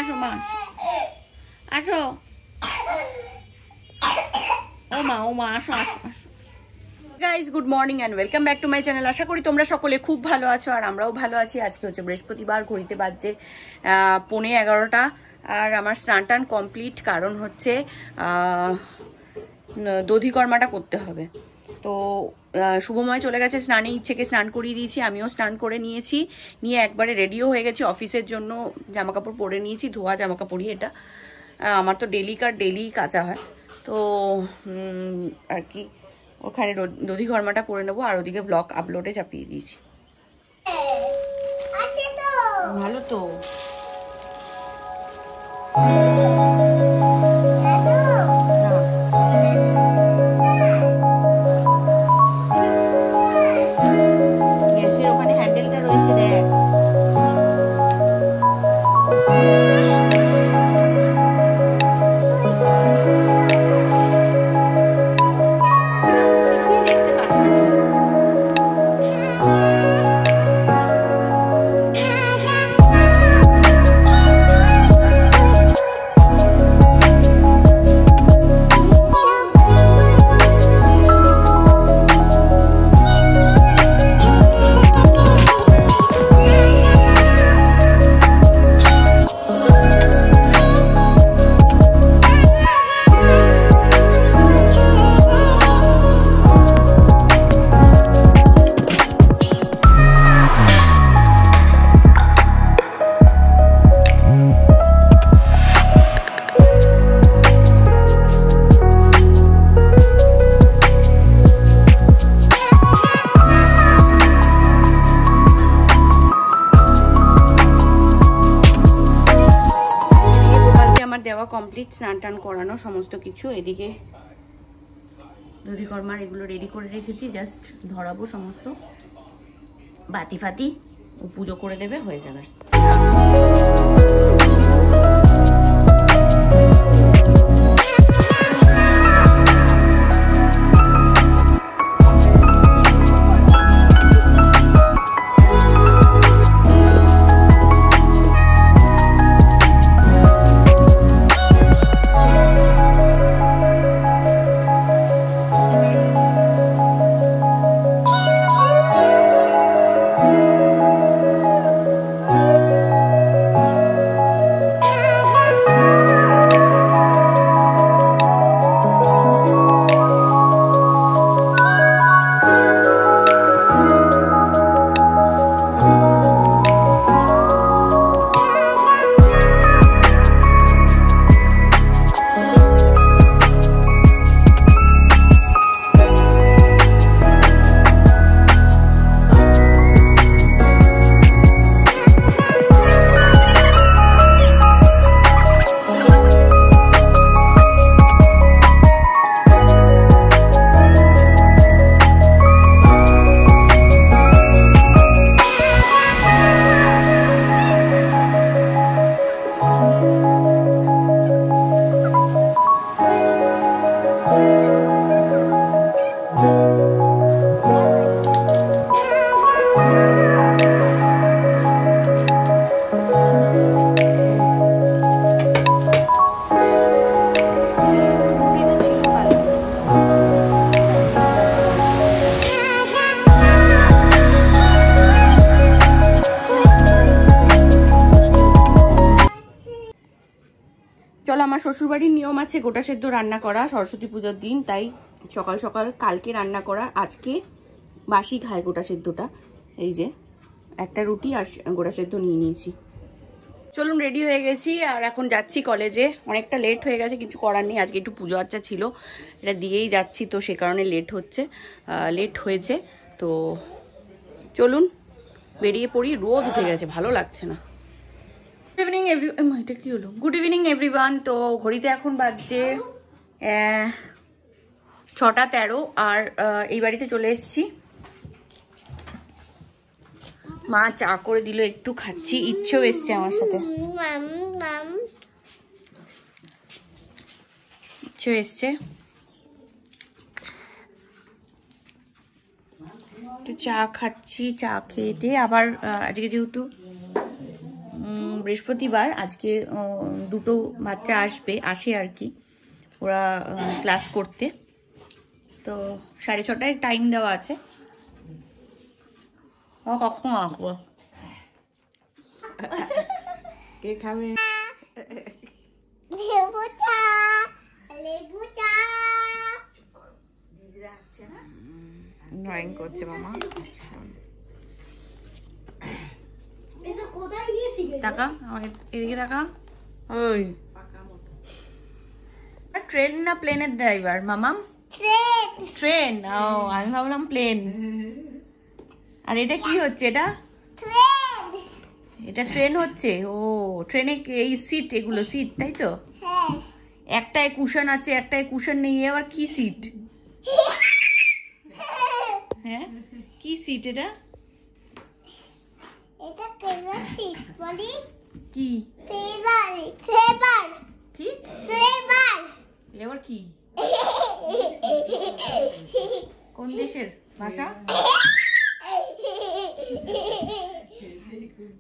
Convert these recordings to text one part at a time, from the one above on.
আসো মা, আসো। ও মা আসো আসো আসো। Guys good morning and welcome back to my channel. আশা করি তোমরা সকলে খুব ভালো আছো আর আমরাও ভালো আছি। আজকে হচ্ছে বৃহস্পতিবার, ঘড়িতে বাজছে 11:15 আর আমার স্নান টান কমপ্লিট। কারণ হচ্ছে দধিকর্মাটা করতে হবে। তো শুভময় চলে গেছে স্নানে, ইচ্ছেকে স্নান করিয়ে দিয়েছি, আমিও স্নান করে নিয়েছি, নিয়ে একবারে রেডিও হয়ে গেছি অফিসের জন্য। জামা কাপড় পরে নিয়েছি, ধোয়া জামা কাপড়ই এটা। আমার তো ডেলি কাচা হয়, তো আর কি ওখানে দধিকর্মাটা করে নেবো আর ওদিকে ব্লগ আপলোডে চাপিয়ে দিয়েছি। ভালো তো। গ্যাসের ওখানে হ্যান্ডেলটা রয়েছে, দেখ। দেওয়া কমপ্লিট, স্নান টান করানো সমস্ত কিছু। এদিকে দধিকর্মার এগুলো রেডি করে রেখেছি, জাস্ট ধরাবো সমস্ত বাতি ফাতি, ও পুজো করে দেবে, হয়ে যাবে। চলো, আমার শ্বশুরবাড়ির নিয়ম আছে গোটা সেদ্ধ রান্না করা সরস্বতী পুজোর দিন, তাই সকাল সকাল কালকে রান্না করা, আজকে বাসি খায় গোটা সেদ্ধটা। এই যে একটা রুটি আর গোটা সেদ্ধ নিয়ে নিয়েছি। চলুন, রেডি হয়ে গেছি আর এখন যাচ্ছি কলেজে। অনেকটা লেট হয়ে গেছে, কিছু করার নেই, আজকে একটু পুজো আচ্চা ছিল, এটা দিয়েই যাচ্ছি, তো সে কারণে লেট হয়েছে। তো চলুন বেরিয়ে পড়ি, রোদ উঠে গেছে, ভালো লাগছে না। Good evening everyone. তো ঘড়িতে এখন বাজছে 6:13 আর এই বাড়িতে চলে এসেছি। মা চা করে দিল, একটু খাচ্ছি, ইচ্ছেও এসছে আমার সাথে, ইচ্ছেও এসছে। একটু চা খাচ্ছি, চা খেয়ে আবার আজকে যেহেতু বৃহস্পতিবার, আজকে দুটো বাচ্চা আসে আর কি, ওরা ক্লাস করতে। তো 6:30টায় টাইম দেওয়া আছে। কখন আসবো? কে খাবে? ড্রয়িং করছে মামা। টাকা এদিকে টাকা। ওই ট্রেন না প্লেনের ড্রাইভার মামাম? ট্রেন। ও আমি ভাবলাম প্লেন। আর এটা কি হচ্ছে? এটা ট্রেন হচ্ছে। ও ট্রেনে এই সিট, এগুলো সিট তাই তো? একটায় কুশন আছে, একটায় কুশন নেই, আবার কি সিট? হ্যাঁ কি সিট এটা? এটা কেবল সিট বলি কি? ফেভার কি ফেভার এবার কি? কোন দেশের ভাষা?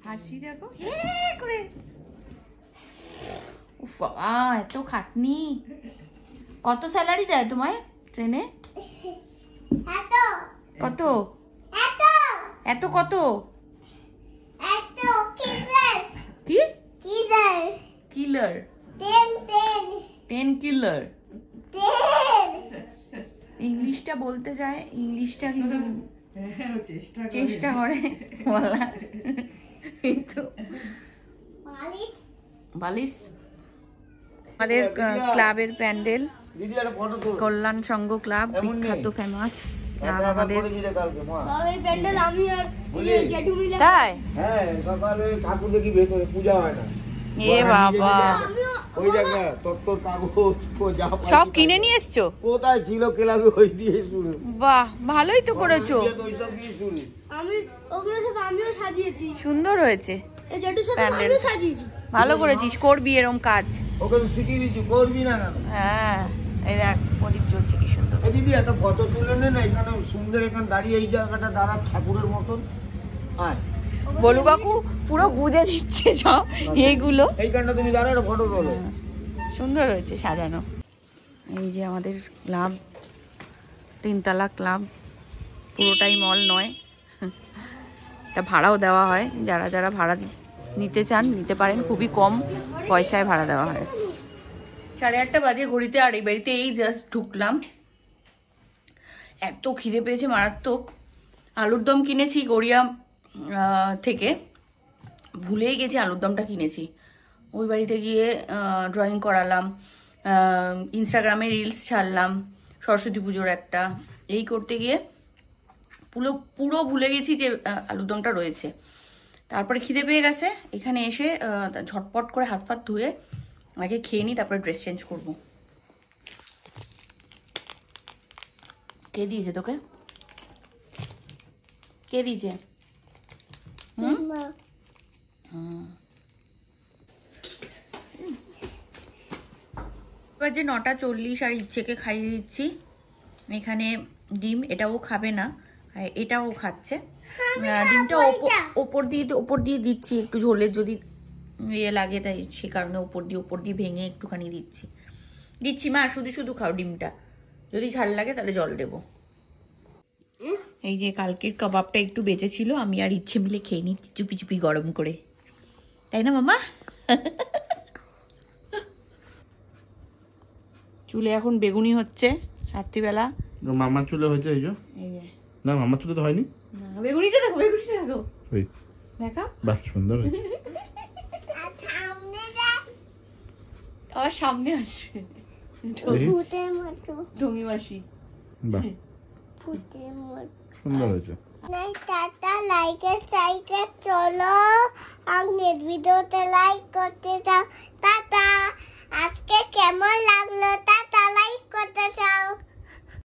হাসি দেখো করে। উফ বাবা, এত খাটনি। কত স্যালারি দেয় তোমায় ট্রেনে? কত? এত কত? কি কিলার? 10 কিলার। ইংলিশটা বলতে যায়, ইংলিশটা কিন্তু চেষ্টা করে বলা। কিন্তু বালিশ আমাদের ক্লাবের প্যান্ডেল, কল্যাণ সংঘ ক্লাব, বিখ্যাত ফেমাস ক্লাব আমাদের। তাই? ঠাকুর দেখি ভেতরে পূজা হয় না। এ বাবা, ওই জায়গা তত্তর কাগজ সব কিনে নিয়ে এসছো? কোথায় ছিল ক্লাবে, ওই দিয়ে শুরু। বাহ, ভালোই তো করেছো। ওইসব দিয়ে শুরু। আমি ওগুলো সব আমিও সাজিয়েছি। সুন্দর হয়েছে এই জেঠুর সাথে আমিও সাজিয়েছি। ভালো করেছিস, করবি এরকম কাজ। ওকে তো শিখিয়ে দিচ্ছি, করবি না কেন? হ্যাঁ, এই দেখ প্রদীপ জ্বলছে কি সুন্দর। দিদি এত ফটো তুলে নে না, এখানে সুন্দর, এখানে দাঁড়িয়ে এই জায়গাটা দাঁড়া ঠাকুরের মতন। আয় বলু বাবু পুরো গুজে দিচ্ছে সব এইগুলো। এইখানটা তুমি দাঁড়া, একটা ফটো তোলো। সুন্দর হয়েছে সাজানো। এই যে আমাদের ক্লাব, 3তলা ক্লাব, পুরোটাই মল নয়, এটা ভাড়াও দেওয়া হয়। যারা যারা ভাড়া নিতে চান নিতে পারেন, খুবই কম পয়সায় ভাড়া দেওয়া হয়। 8:30 বাজে ঘড়িতে, আর এই বাড়িতে এই জাস্ট ঢুকলাম। এত খিদে পেয়েছে মারাত্মক। আলুর দম কিনেছি গড়িয়া থেকে, ভুলেই গেছি আলুর দমটা কিনেছি। ওই বাড়িতে গিয়ে ড্রয়িং করালাম, ইনস্টাগ্রামে রিলস ছাড়লাম সরস্বতী পুজোর একটা। এই করতে গিয়ে পুরো ভুলে গেছি যে আলুর দমটা রয়েছে। তারপরে খিদে পেয়ে গেছে, এখানে এসে ঝটপট করে হাত ফাত ধুয়ে আগে খেয়ে নিই, তারপরে ড্রেস চেঞ্জ করব। কে দিয়েছে তোকে? কে দিয়েছে? বাজে 9:40, আর ইচ্ছেকে খাইয়ে দিচ্ছি। এখানে ডিম, এটাও খাবে না, এটাও খাচ্ছে। ডিমটা ওপর দিয়ে দিচ্ছি, একটু ঝোলের যদি ইয়ে লাগে তাই সে কারণে ওপর দিয়ে ভেঙে একটুখানি দিচ্ছি। মা শুধু শুধু খাও ডিমটা, যদি ঝাল লাগে তাহলে জল দেবো। এই যে কালকের কাবাবটা একটু বেঁচে ছিল, আমি আর ইচ্ছে মিলে খেয়ে নিচ্ছি চুপি চুপি গরম করে, তাই না মামা? চুলে এখন বেগুনি হচ্ছে রাত্রিবেলা। মামার চুলে হয়েছে এই যে। না মামার চুলে তো হয়নি। বেগুনিটা দেখো, ওই দেখা, বাহ সুন্দর হয়েছে। আবার সামনে আসবে ভূতের মতো, ঢঙ্গি মাসি। বাহ ভূতের মতো সুন্দর হয়েছে। টাটা, লাইকে চলো, আগের ভিডিওতে লাইক করতে চাও। টাটা, আজকে কেমন লাগলো টাটা, লাইক করতে চাও।